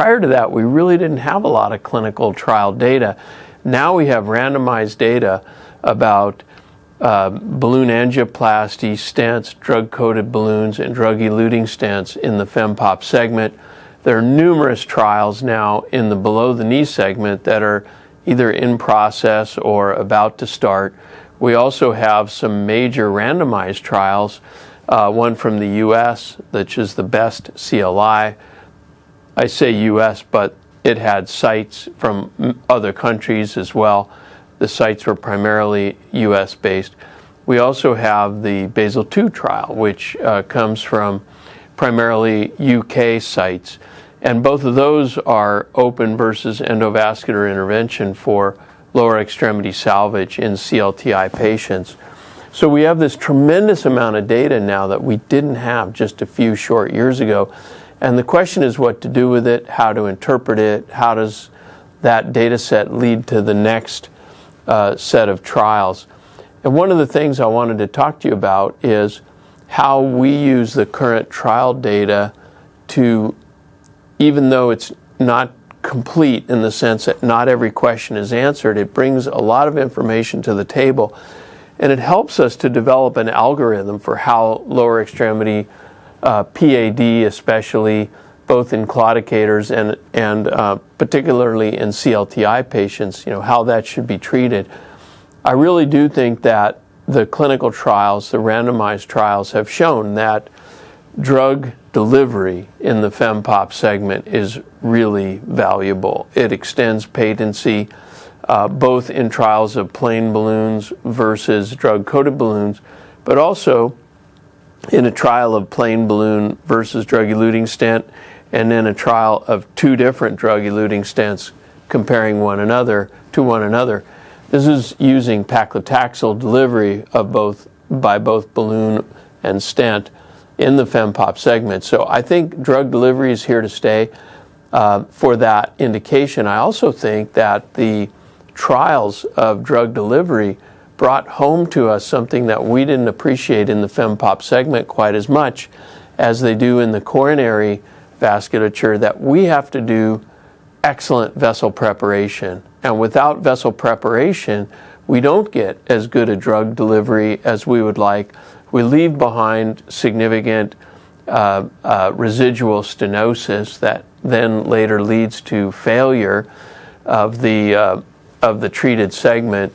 prior to that, we really didn't have a lot of clinical trial data. Now we have randomized data about balloon angioplasty, stents, drug-coated balloons, and drug-eluting stents in the FemPop segment. There are numerous trials now in the below-the-knee segment that are either in process or about to start. We also have some major randomized trials, one from the U.S., which is the best CLI. I say U.S., but it had sites from other countries as well. The sites were primarily U.S.-based. We also have the Basel II trial, which comes from primarily UK sites. And both of those are open versus endovascular intervention for lower extremity salvage in CLTI patients. So we have this tremendous amount of data now that we didn't have just a few short years ago. And the question is what to do with it, how to interpret it, how does that data set lead to the next set of trials. And one of the things I wanted to talk to you about is how we use the current trial data to, even though it's not complete in the sense that not every question is answered, it brings a lot of information to the table, and it helps us to develop an algorithm for how lower extremity PAD, especially both in claudicators and particularly in CLTI patients, how that should be treated. I really do think that the clinical trials, the randomized trials, have shown that drug delivery in the FemPop segment is really valuable. It extends patency, both in trials of plain balloons versus drug-coated balloons, but also in a trial of plain balloon versus drug-eluting stent, and then a trial of two different drug-eluting stents comparing one another to one another. This is using paclitaxel delivery of by both balloon and stent in the FemPop segment. So I think drug delivery is here to stay for that indication. I also think that the trials of drug delivery brought home to us something that we didn't appreciate in the FemPop segment quite as much as they do in the coronary vasculature, that we have to do excellent vessel preparation. And without vessel preparation, we don't get as good a drug delivery as we would like. We leave behind significant residual stenosis that then later leads to failure of the treated segment.